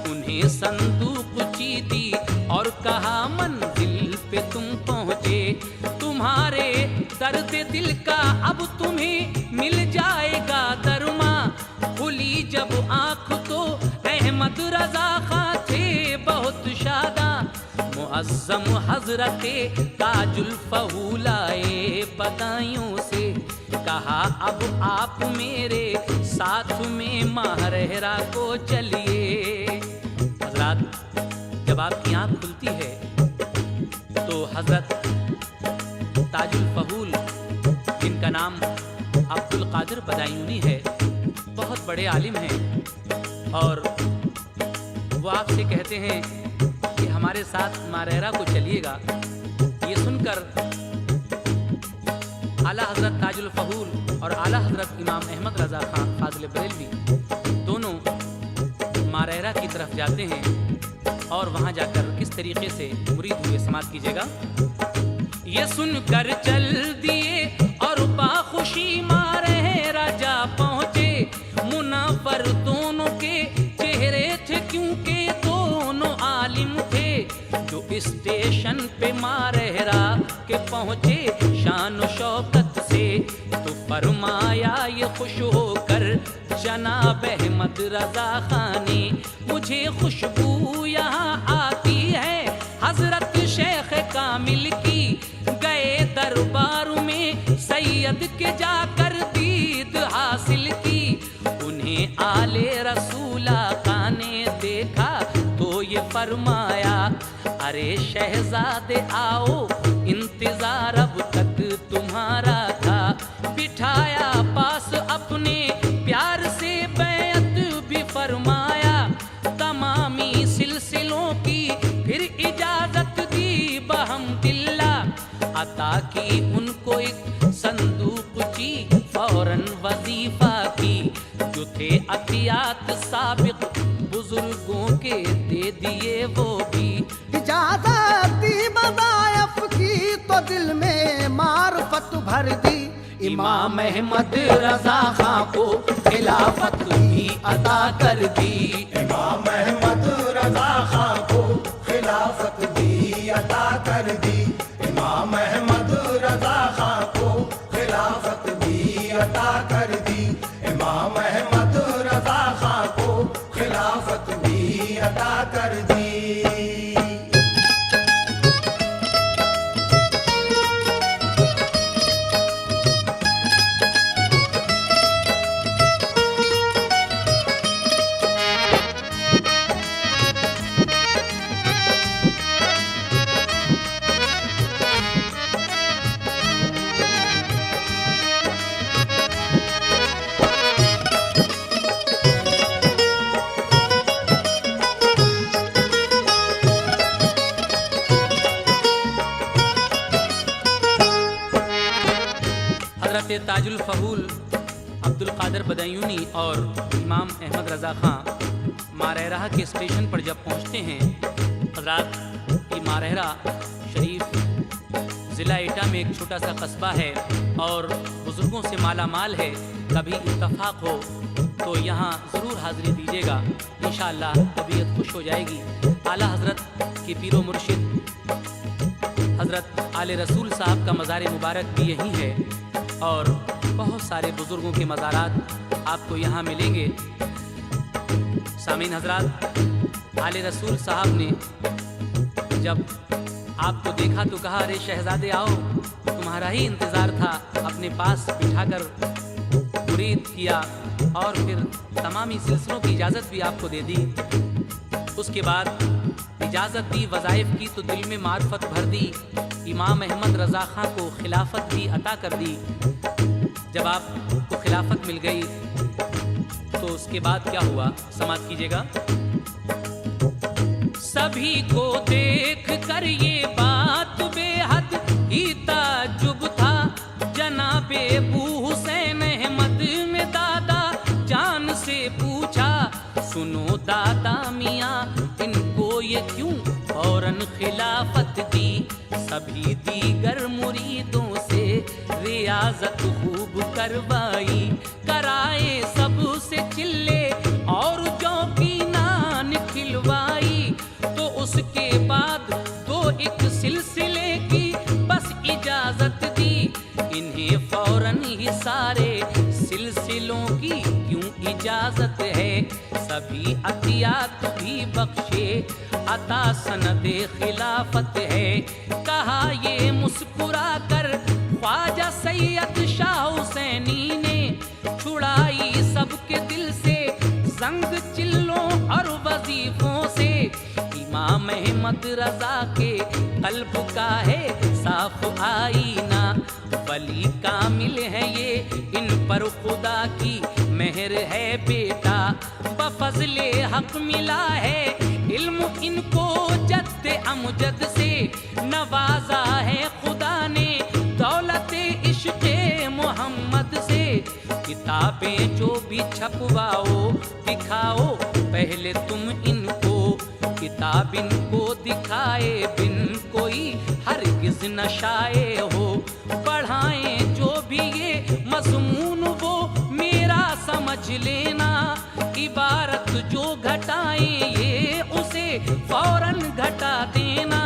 उन्हें संदूक चीती और कहा मंजिल पे तुम पहुँचे, तुम्हारे दर्द दिल का अब तुम्हें मिल जाएगा दरमा। खुली जब आँख तो अहमद रजा खां थे बहुत शादा, मुअज्जम हजरते ताजुल फहूल आए बदायूं से, कहा अब आप मेरे साथ में मारहरा को चलिए। हजरत जब आपकी आँख खुलती है तो हजरत ताजुल फहूल, जिनका नाम अब्दुल कादिर बदायूनी है, बहुत बड़े आलिम हैं, और वो आपसे कहते हैं कि हमारे साथ मारहरा को चलिएगा। ये सुनकर आला हजरत ताजुल फहूल और आला हजरत इमाम अहमद रजा खां फाजिल बरेलवी दोनों मारहरा की तरफ जाते हैं, और वहाँ जाकर किस तरीके से मुरीद हुए समात कीजिएगा। ये सुनकर चल दिए और बाखुशी मारहरा जा पहुँचे, मुनव्वर दोनों के चेहरे थे क्योंकि दोनों आलिम थे, जो स्टेशन पे मारहरा के पहुँचे शान शौकत से, तो फरमाया ये खुश होकर जनाब अहमद रजा खां ने, मुझे खुशबू यहाँ आती है हजरत शेख कामिल की, गए दरबार में सैयद के जाकर दीद हासिल की, उन्हें आले रसूल आका ने देखा तो ये फरमाया, अरे शहजादे आओ इंतजार अब तक तुम्हारा था, बिठाया पास अपने प्यार से बैत भी फरमाया, तमामी सिलसिलों की फिर इजाजत दी बहमदिल्ला, अता की उनको एक संदूक ची फौरन वजीफा की, जो थे अतियात साबिक बुजुर्गों के दे दिए वो भी, इजाजत दी बदायफ की तो दिल में मार्फत भर दी, इमाम अहमद रजा खां को खिलाफत भी अता कर दी, इमाम अहमद रजा खां को खिलाफत भी अता कर दी, इमाम अहमद रजा खां को खिलाफत भी अता कर दी, इमाम अहमद रजा खां को खिलाफत भी अता कर दी। ताजुल फहूल, अब्दुल कादिर बदायूनी और इमाम अहमद रजा खां मारहरा के स्टेशन पर जब पहुंचते हैं, हजरात ये मारहरा शरीफ ज़िला एटा में एक छोटा सा कस्बा है और बुज़ुर्गों से माला माल है, कभी इत्तफाक हो तो यहाँ ज़रूर हाज़िरी दीजिएगा, इंशाअल्लाह तबीयत खुश हो जाएगी। आला हज़रत के पीरो मुर्शिद हज़रत आले रसूल साहब का मज़ार मुबारक भी यहीं है, और बहुत सारे बुज़ुर्गों के मज़ारात आपको यहाँ मिलेंगे। सामीन हजरात, आले रसूल साहब ने जब आपको देखा तो कहा, अरे शहजादे आओ, तुम्हारा ही इंतज़ार था, अपने पास बिठाकर मुरीद किया। और फिर तमामी सिलसिलों की इजाज़त भी आपको दे दी। उसके बाद इजाज़त दी, वज़ाइफ की, तो दिल में मार्फत भर दी। इमाम अहमद रज़ा खां को खिलाफत भी अता कर दी। जब आपको खिलाफत मिल गई तो उसके बाद क्या हुआ, समाअत कीजिएगा। सभी को देख कर ये बात बेहद ही ताज्जुब था। जनाबे अबू हुसैन अहमद में दादा जान से पूछा, सुनो दादा मियाँ इनको ये क्यों फौरन खिलाफत दी। सभी दीगर मुरीदों से रियाजत खूब करवाई, कराए सबसे चिल्ले और चौकी नान खिलवाई। तो उसके बाद दो एक सिलसिले की बस इजाजत दी। इन्हें फौरन ही सारे सिलसिलों की क्यों इजाजत है। सभी अतियात भी बख्शे, अता सनदे खिलाफत है। कहा ये मुस्कुरा कर ख्वाजा सैयद शाह हुसैनी ने, छुड़ाई सबके दिल से जंग चिल्लों और वजीफों से। इमाम अहमद रजा के कल्ब का है साफ आईना, वली कामिल है ये इन पर खुदा की मेहर है बेटा। बफज़ले हक मिला है इल्म इनको जद्दे अमजद से, नवाजा है खुदा ने दौलते इश्क़े मोहम्मद से। किताबें जो भी छपवाओ दिखाओ पहले तुम इनको, किताब इनको दिखाए बिन कोई हरगिज़ न शाये हो। पढ़ाएं जो भी ये मज़मून वो मेरा समझ लेना, इबारत जो घटाएं ये उसे फौरन घटा देना।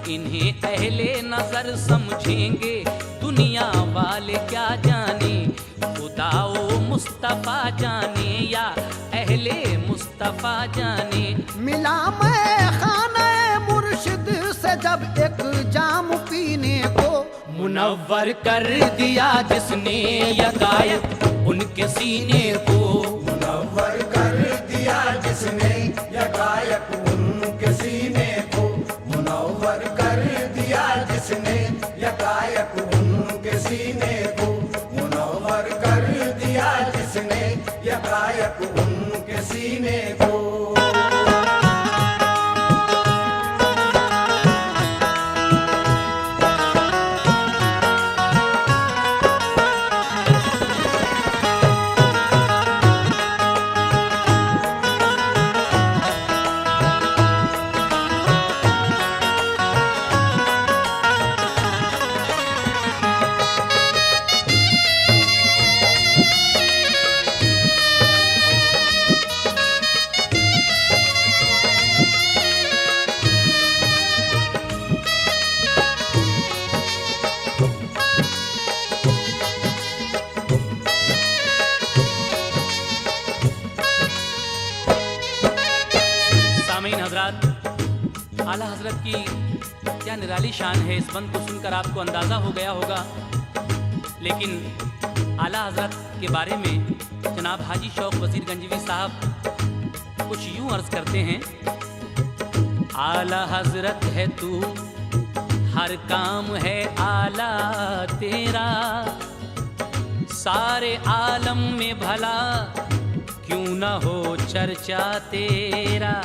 इन्हें अहले नजर समझेंगे दुनिया वाले क्या जाने, खुदाओ मुस्तफ़ा जाने या अहले मुस्तफ़ा जाने। मिला मैं खाने मुर्शिद से जब एक जाम पीने को, मुनव्वर कर दिया जिसने यकायक उनके सीने को। मुनव्वर कर दिया जिसने यकायक उनके सीने को। मुनव्वर कर दिया जिसने यकायक उनके सीने को। मुनव्वर कर दिया जिसने यकायक उनके सीने को। आला हजरत की क्या निराली शान है, इस बंद को सुनकर आपको अंदाज़ा हो गया होगा। लेकिन आला हजरत के बारे में जनाब हाजी शौक वजीर गंजवी साहब कुछ यूं अर्ज करते हैं। आला हजरत है तू, हर काम है आला तेरा, सारे आलम में भला क्यों न हो चर्चा तेरा।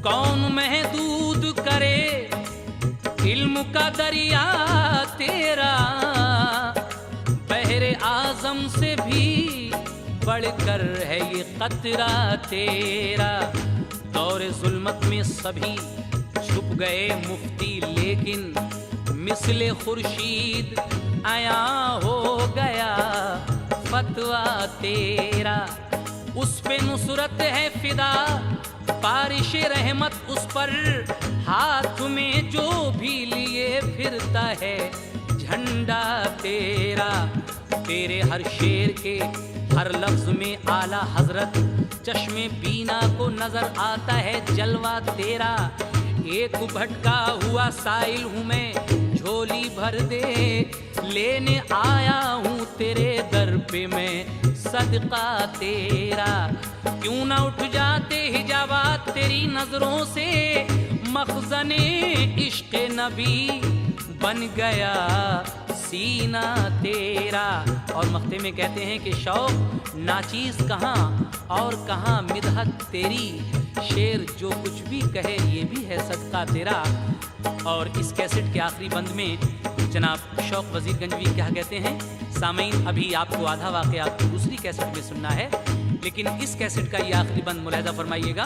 कौन महदूद करे इल्म का दरिया तेरा, बहरे आजम से भी बढ़कर है ये कतरा तेरा। दौरे जुल्मत में सभी छुप गए मुफ्ती, लेकिन मिसले खुर्शीद आया हो गया फतवा तेरा। उस पे नुसरत है फिदा, बारिश रहमत उस पर, हाथ में जो भी लिए फिरता है झंडा तेरा। तेरे हर शेर के हर लफ्ज में आला हजरत चश्मे बीना को नजर आता है जलवा तेरा। एक भटका हुआ साइल हूँ मैं, झोली भर दे, लेने आया हूँ तेरे दर पे मैं सदका तेरा। क्यों ना उठ जाते हिजाबात तेरी नजरों से, मखज़ने इश्क़ नबी बन गया सीना तेरा। और मख्ते में कहते हैं कि शौक नाचीज कहाँ और कहाँ मिदहत तेरी, शेर जो कुछ भी कहे ये भी है सदका तेरा। और इस कैसेट के आखिरी बंद में जनाब शौक वजीर गंजवी क्या कहते हैं, सामीन अभी आपको आधा वाक़या दूसरी कैसेट में सुनना है, लेकिन इस कैसेट का ये आखिरी बंद मुलाहिज़ा फरमाइएगा।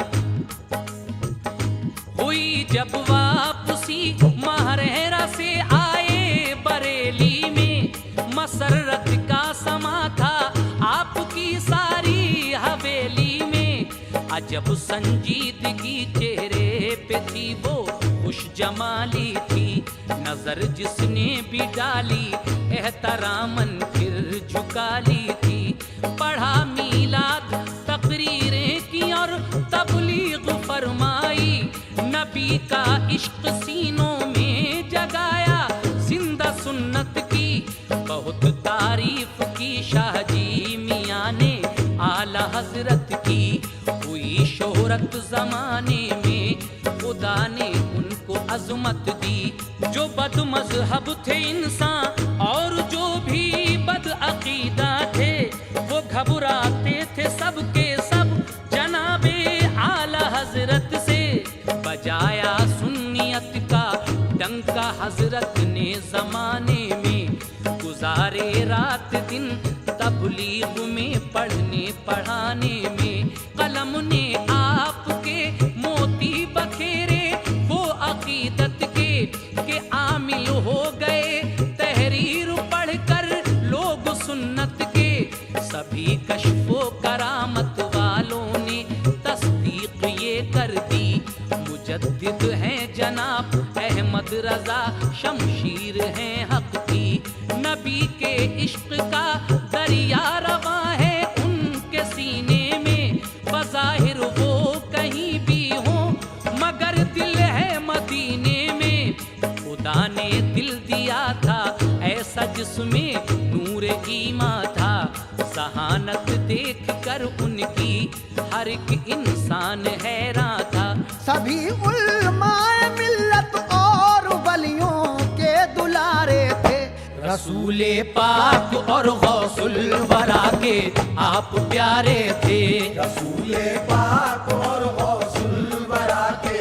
हुई जब वापसी महरेरा से आए बरेली में, मसरत का समा था आपकी सारी हवेली में। अजब संजीदगी चेहरे पे थी वो खुश जमाली थी, नजर जिसने भी डाली एहतरामन फिर झुका ली थी। पढ़ा मीलाद तकरीरें की और तबलीग फरमाई, नबी का इश्क सीनों में जगाया जिंदा सुन्नत की। बहुत तारीफ की शाहजी मियाँ ने आला हजरत की, हुई शोहरत जमाने में खुदा ने उनको अजमत दी। जो बद मजहब थे इंसान और जो भी बद अकीदा थे, वो घबराते थे सबके सब जनाबे आला हजरत से। बजाया सुन्नियत का डंका हजरत ने जमाने में, गुजारे रात दिन तबलीग में पढ़ने पढ़ाने में। कलम ने आपके मोती बखेरे वो अकीदत के आमिल हो गए, तहरीर पढ़कर लोग सुन्नत के। सभी कश्फो करामत वालों ने तस्दीक ये कर दी, मुजद्दिद हैं जनाब अहमद रजा, शमशीर हैं हक की। नबी के इश्क का दरिया रवा है उनके सीने में, बज़ाहिर वो कहीं भी हो मगर दिल है मदीने में। खुदा ने दिल दिया था ऐसा जिसमें नूर ईमान था, जहानत देख कर उनकी हर एक इंसान हैरान था। सभी उलमाए मिल्लत और वलियों के दुलारे थे, रसूले पाक और गौसुल वरा के आप प्यारे थे। रसूले पाक और गौसुल वरा के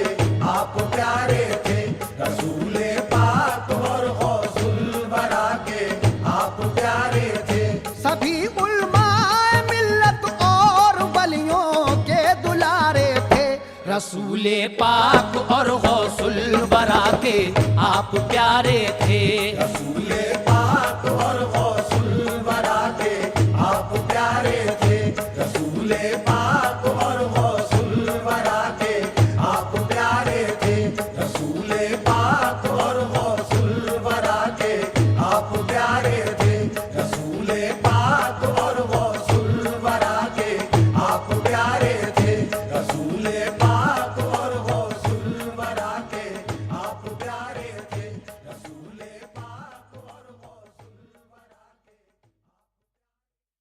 आप प्यारे थे। रसूले पाक और गौसुल वरा के आप प्यारे थे। सभी उलमाए मिल्लत और वलियों के दुलारे थे, रसूले पाक और गौसुल वरा के आप प्यारे थे। रसूले पाक और